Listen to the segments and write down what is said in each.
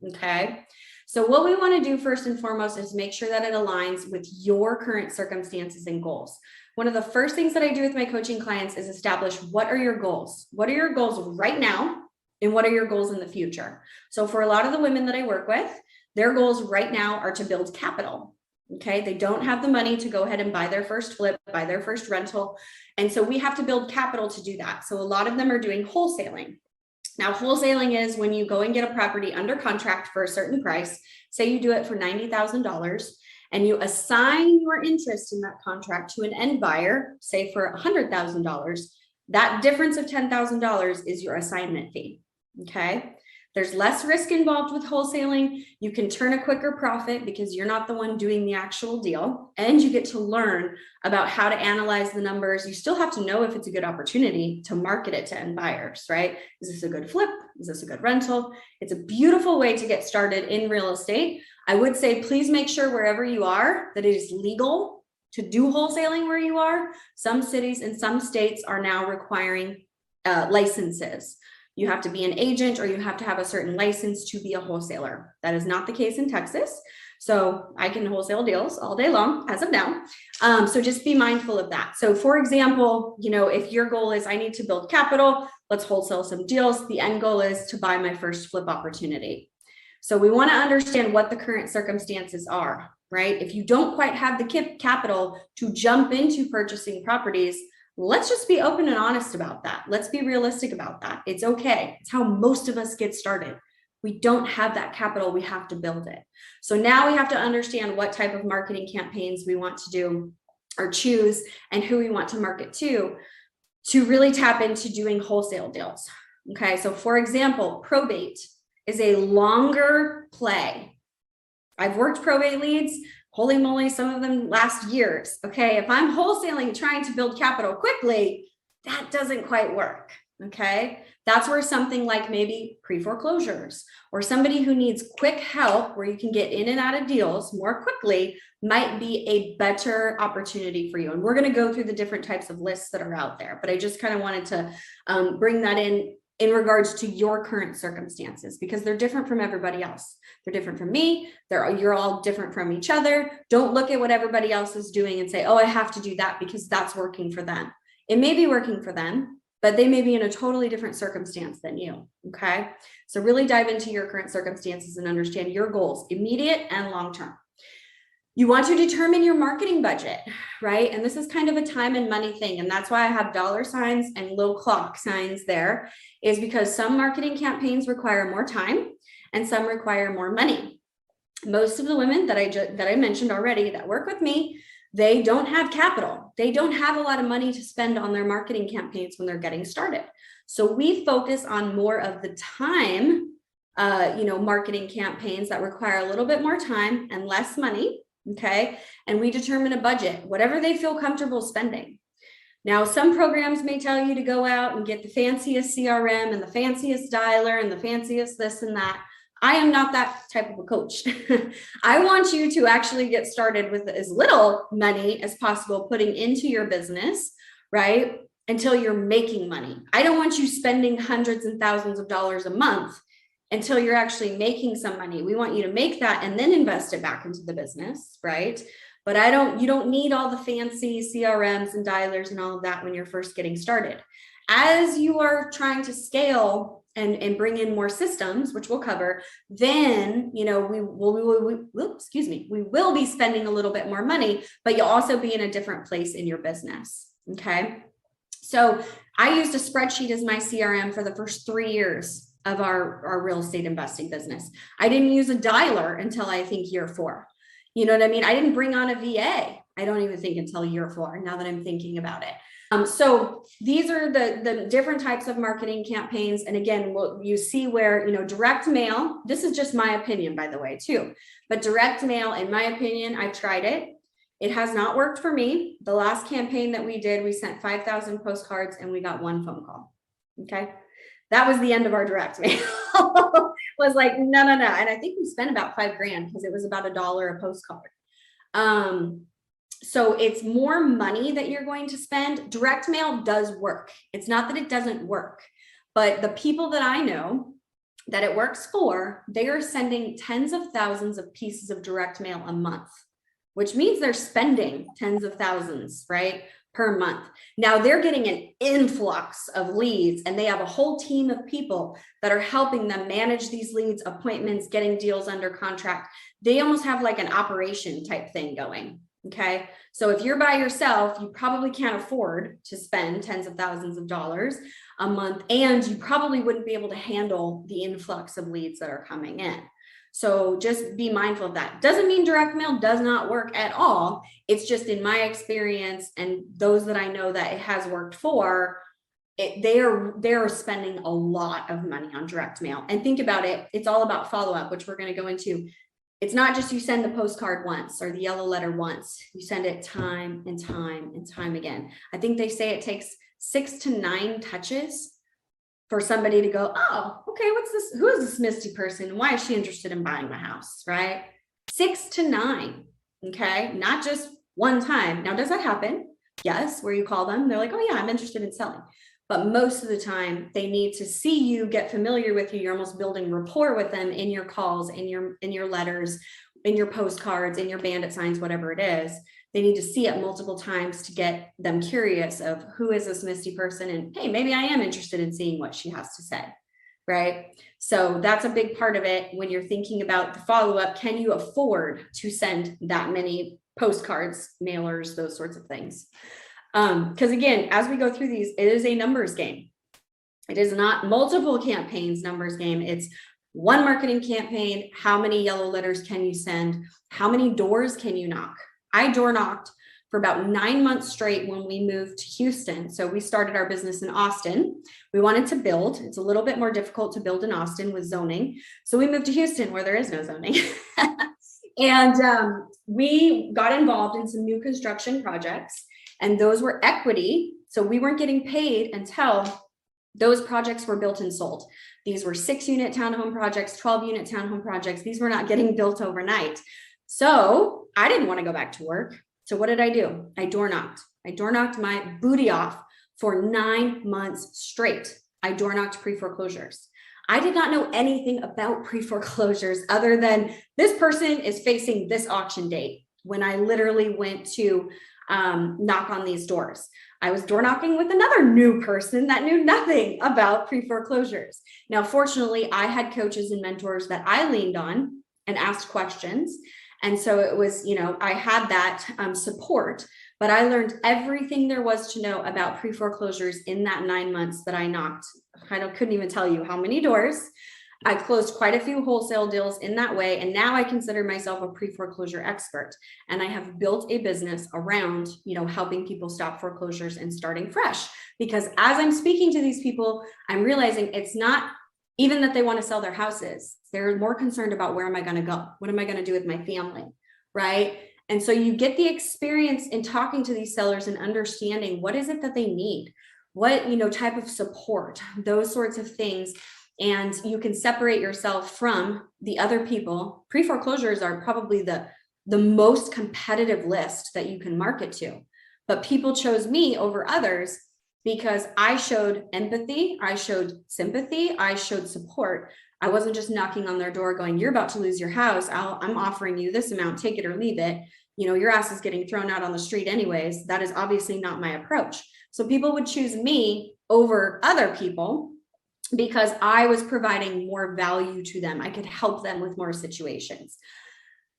Okay. So what we want to do first and foremost is make sure that it aligns with your current circumstances and goals. One of the first things that I do with my coaching clients is establish what are your goals? What are your goals right now? And what are your goals in the future? So for a lot of the women that I work with, their goals right now are to build capital. Okay. They don't have the money to go ahead and buy their first flip, buy their first rental. And so we have to build capital to do that. So a lot of them are doing wholesaling. Now, wholesaling is when you go and get a property under contract for a certain price. Say you do it for $90,000 and you assign your interest in that contract to an end buyer, say for $100,000. That difference of $10,000 is your assignment fee. Okay. There's less risk involved with wholesaling. You can turn a quicker profit because you're not the one doing the actual deal, and you get to learn about how to analyze the numbers. You still have to know if it's a good opportunity to market it to end buyers, right? Is this a good flip? Is this a good rental? It's a beautiful way to get started in real estate. I would say, please make sure wherever you are that it is legal to do wholesaling where you are. Some cities and some states are now requiring licenses. You have to be an agent or you have to have a certain license to be a wholesaler. That is not the case in Texas. So I can wholesale deals all day long as of now. So just be mindful of that. So for example, if your goal is I need to build capital, let's wholesale some deals. The end goal is to buy my first flip opportunity. So we want to understand what the current circumstances are, right? If you don't quite have the capital to jump into purchasing properties, let's just be open and honest about that. Let's be realistic about that. It's okay. It's how most of us get started. We don't have that capital. We have to build it. So now we have to understand what type of marketing campaigns we want to do or choose and who we want to market to really tap into doing wholesale deals. Okay. So for example, probate is a longer play. I've worked probate leads. Holy moly, some of them last years. Okay, if I'm wholesaling, trying to build capital quickly, that doesn't quite work. Okay, that's where something like maybe pre-foreclosures or somebody who needs quick help where you can get in and out of deals more quickly might be a better opportunity for you. And we're going to go through the different types of lists that are out there, but I just kind of wanted to bring that in regards to your current circumstances, because they're different from everybody else. They're different from me. You're all different from each other. Don't look at what everybody else is doing and say, oh, I have to do that because that's working for them. It may be working for them, but they may be in a totally different circumstance than you. Okay. So really dive into your current circumstances and understand your goals, immediate and long-term. You want to determine your marketing budget, right? And this is kind of a time and money thing. And that's why I have dollar signs and little clock signs there, is because some marketing campaigns require more time and some require more money. Most of the women that I mentioned already that work with me, they don't have capital. They don't have a lot of money to spend on their marketing campaigns when they're getting started. So we focus on more of the time, marketing campaigns that require a little bit more time and less money. Okay. And we determine a budget, whatever they feel comfortable spending. Now, some programs may tell you to go out and get the fanciest CRM and the fanciest dialer and the fanciest this and that. I am not that type of a coach. I want you to actually get started with as little money as possible putting into your business, right? Until you're making money. I don't want you spending hundreds and thousands of dollars a month until you're actually making some money. We want you to make that and then invest it back into the business, right? But you don't need all the fancy CRMs and dialers and all of that when you're first getting started. As you are trying to scale and bring in more systems, which we'll cover, then, we will be spending a little bit more money, but you'll also be in a different place in your business. Okay. So I used a spreadsheet as my CRM for the first 3 years of our real estate investing business. I didn't use a dialer until I think year 4. You know what I mean? I didn't bring on a VA. I don't even think until year 4, now that I'm thinking about it. So these are the different types of marketing campaigns. And again, you see where, direct mail, this is just my opinion, by the way, too, but direct mail, in my opinion, I've tried it. It has not worked for me. The last campaign that we did, we sent 5,000 postcards and we got 1 phone call. Okay. That was the end of our direct mail. Was like, no. And I think we spent about $5,000 because it was about $1 a postcard. So it's more money that you're going to spend. Direct mail does work. It's not that it doesn't work, but the people that I know that it works for, they are sending tens of thousands of pieces of direct mail a month, which means they're spending tens of thousands, right, per month. Now they're getting an influx of leads, and they have a whole team of people that are helping them manage these leads, appointments, getting deals under contract. They almost have like an operation type thing going. Okay. So if you're by yourself, you probably can't afford to spend tens of thousands of dollars a month, and you probably wouldn't be able to handle the influx of leads that are coming in. So just be mindful of that. Doesn't mean direct mail does not work at all. It's just in my experience and those that I know that it has worked for, they're spending a lot of money on direct mail. And think about it, it's all about follow-up, which we're going to go into. It's not just you send the postcard once or the yellow letter once. You send it time and time and time again. I think they say it takes 6 to 9 touches for somebody to go, oh, okay, what's this? Who is this Misty person? Why is she interested in buying my house, right? 6 to 9, okay? Not just one time. Now, does that happen? Yes, where you call them, they're like, oh yeah, I'm interested in selling. But most of the time, they need to see you, get familiar with you. You're almost building rapport with them in your calls, in your letters, in your postcards, in your bandit signs, whatever it is. They need to see it multiple times to get them curious of who is this Misty person, and hey, maybe I am interested in seeing what she has to say, right? So that's a big part of it when you're thinking about the follow-up. Can you afford to send that many postcards, mailers, those sorts of things? Because again, as we go through these, it is a numbers game. It is not multiple campaigns numbers game. It's one marketing campaign. How many yellow letters can you send? How many doors can you knock? I door knocked for about 9 months straight when we moved to Houston. So we started our business in Austin. We wanted to build. It's a little bit more difficult to build in Austin with zoning. So we moved to Houston where there is no zoning. And we got involved in some new construction projects, and those were equity. So we weren't getting paid until those projects were built and sold. These were 6-unit townhome projects, 12-unit townhome projects. These were not getting built overnight. So I didn't want to go back to work. So what did I do? I door knocked. I door knocked my booty off for 9 months straight. I door knocked pre-foreclosures. I did not know anything about pre-foreclosures other than this person is facing this auction date when I literally went to knock on these doors. I was door knocking with another new person that knew nothing about pre-foreclosures. Now, fortunately, I had coaches and mentors that I leaned on and asked questions. And so it was, I had that support, but I learned everything there was to know about pre-foreclosures in that 9 months that I knocked. I couldn't even tell you how many doors. I closed quite a few wholesale deals in that way. And now I consider myself a pre-foreclosure expert. And I have built a business around, helping people stop foreclosures and starting fresh. Because as I'm speaking to these people, I'm realizing it's not even that they want to sell their houses. They're more concerned about where am I going to go? What am I going to do with my family? Right? And so you get the experience in talking to these sellers and understanding what is it that they need, what, type of support, those sorts of things. And you can separate yourself from the other people. Pre-foreclosures are probably the most competitive list that you can market to, but people chose me over others because I showed empathy, I showed sympathy, I showed support. I wasn't just knocking on their door going, you're about to lose your house. I'm offering you this amount, take it or leave it. Your ass is getting thrown out on the street anyways. That is obviously not my approach. So people would choose me over other people because I was providing more value to them. I could help them with more situations.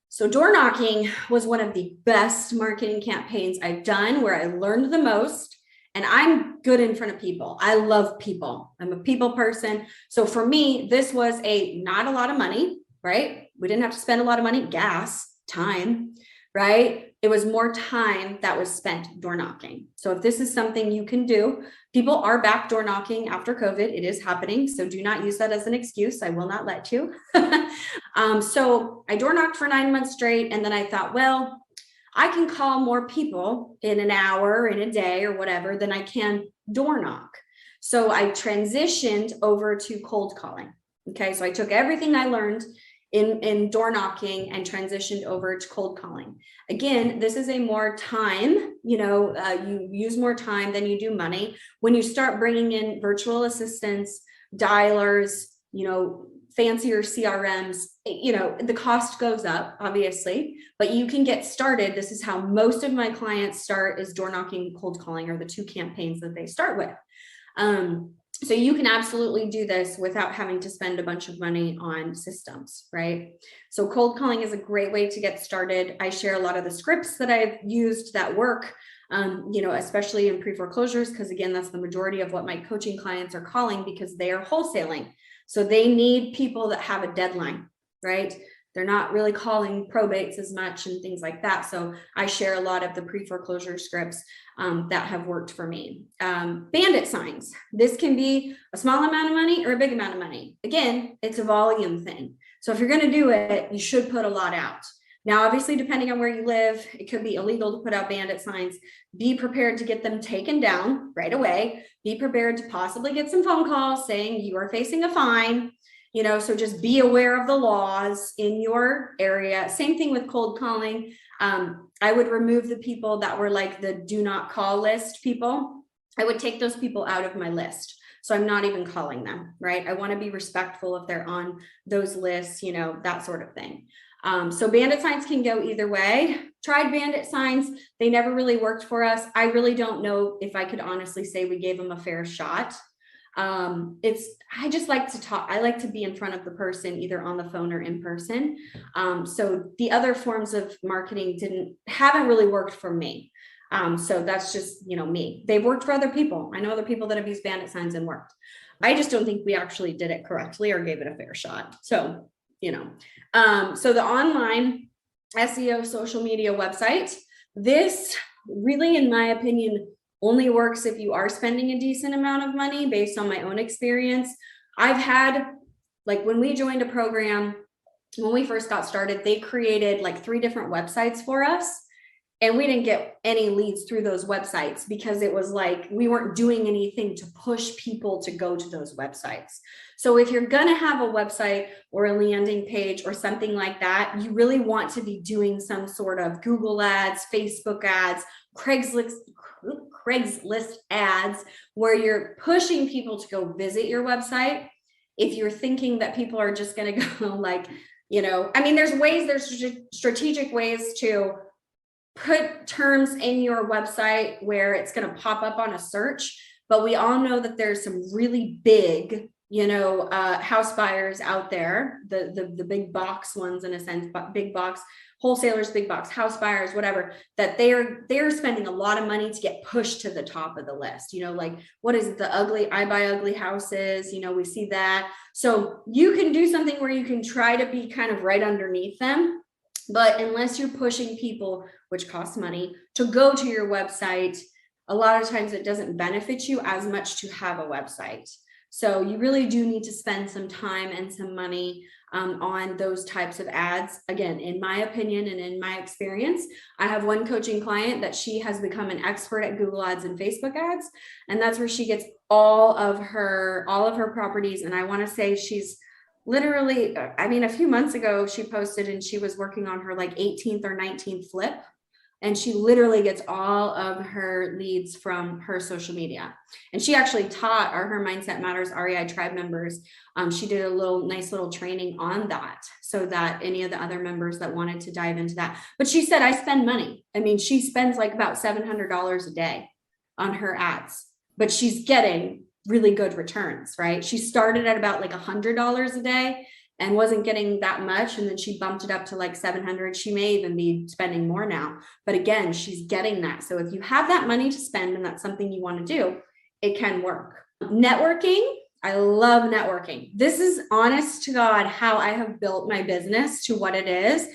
So door knocking was one of the best marketing campaigns I've done, where I learned the most. And I'm good in front of people. I love people. I'm a people person. So for me, this was not a lot of money, right? We didn't have to spend a lot of money, gas, time, right? It was more time that was spent door knocking. So if this is something you can do, people are back door knocking after COVID. It is happening. So do not use that as an excuse. I will not let you. So I door knocked for 9 months straight. And then I thought, well, I can call more people in an hour, in a day or whatever than I can door knock. So I transitioned over to cold calling. Okay. So I took everything I learned in door knocking and transitioned over to cold calling. Again, this is a more time, you use more time than you do money. When you start bringing in virtual assistants, dialers, fancier CRMs, the cost goes up, obviously, but you can get started. This is how most of my clients start, is door knocking, cold calling are the two campaigns that they start with. So you can absolutely do this without having to spend a bunch of money on systems, right? So cold calling is a great way to get started. I share a lot of the scripts that I've used that work, especially in pre-foreclosures, because again, that's the majority of what my coaching clients are calling, because they are wholesaling. So they need people that have a deadline, right? They're not really calling probates as much and things like that. So I share a lot of the pre-foreclosure scripts that have worked for me. Bandit signs. This can be a small amount of money or a big amount of money. Again, it's a volume thing. So if you're going to do it, you should put a lot out. Now, obviously, depending on where you live, it could be illegal to put out bandit signs. Be prepared to get them taken down right away. Be prepared to possibly get some phone calls saying you are facing a fine. So just be aware of the laws in your area. Same thing with cold calling. I would remove the people that were like the do not call list people. I would take those people out of my list. So I'm not even calling them, right? I want to be respectful if they're on those lists, that sort of thing. So bandit signs can go either way. Tried bandit signs. They never really worked for us. I really don't know if I could honestly say we gave them a fair shot. I just like to talk. I like to be in front of the person, either on the phone or in person. So the other forms of marketing haven't really worked for me. So that's just, me. They've worked for other people. I know other people that have used bandit signs and worked. I just don't think we actually did it correctly or gave it a fair shot. So, so the online SEO social media website, this really, in my opinion, only works if you are spending a decent amount of money. Based on my own experience, I've had, when we joined a program, when we first got started, they created 3 different websites for us. And we didn't get any leads through those websites because it was we weren't doing anything to push people to go to those websites. So if you're going to have a website or a landing page or something like that, you really want to be doing some sort of Google ads, Facebook ads, Craigslist ads, where you're pushing people to go visit your website. If you're thinking that people are just going to go there's strategic ways to put terms in your website where it's going to pop up on a search, but we all know that there's some really big, house buyers out there, the big box ones, in a sense, big box wholesalers, big box house buyers, whatever, that they're spending a lot of money to get pushed to the top of the list. What is it? I buy ugly houses, we see that. So you can do something where you can try to be kind of right underneath them. But unless you're pushing people, which costs money, to go to your website, a lot of times it doesn't benefit you as much to have a website. So you really do need to spend some time and some money on those types of ads. Again, in my opinion and in my experience, I have one coaching client that she has become an expert at Google ads and Facebook ads. And that's where she gets all of her properties. And I want to say she's literally, a few months ago, she posted and she was working on her 18th or 19th flip. And she literally gets all of her leads from her social media. And she actually taught her Mindset Matters REI tribe members. She did a nice little training on that so that any of the other members that wanted to dive into that. But she said, I spend money. She spends about $700 a day on her ads, but she's getting really good returns, right? She started at about $100 a day and wasn't getting that much. And then she bumped it up to 700. She may even be spending more now, but again, she's getting that. So if you have that money to spend and that's something you want to do, it can work. Networking. I love networking. This is, honest to God, how I have built my business to what it is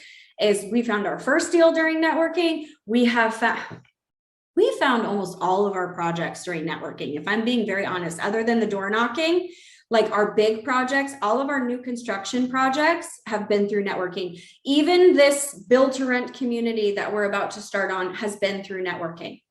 we found our first deal during networking. We found almost all of our projects during networking. If I'm being very honest, other than the door knocking, our big projects, all of our new construction projects have been through networking. Even this build to rent community that we're about to start on has been through networking.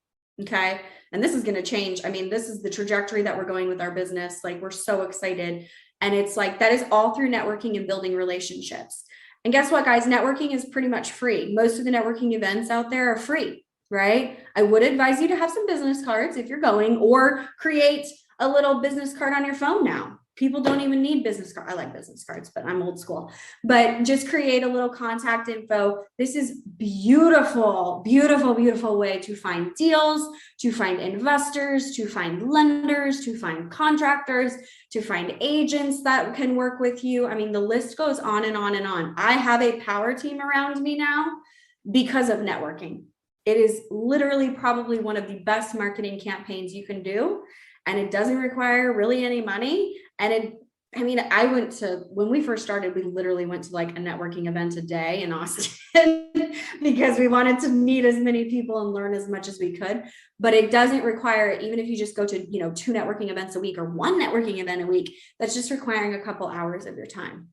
Okay. And this is going to change. This is the trajectory that we're going with our business. We're so excited. And it's that is all through networking and building relationships. And guess what, guys? Networking is pretty much free. Most of the networking events out there are free, right? I would advise you to have some business cards if you're going, or create a little business card on your phone now. People don't even need business cards. I like business cards, but I'm old school. But just create a little contact info. This is beautiful, beautiful, beautiful way to find deals, to find investors, to find lenders, to find contractors, to find agents that can work with you. I mean, the list goes on and on and on. I have a power team around me now because of networking. It is literally probably one of the best marketing campaigns you can do. And it doesn't require really any money. And when we first started, we literally went to like a networking event a day in Austin because we wanted to meet as many people and learn as much as we could. But it doesn't require, even if you just go to, 2 networking events a week or 1 networking event a week, that's just requiring a couple hours of your time.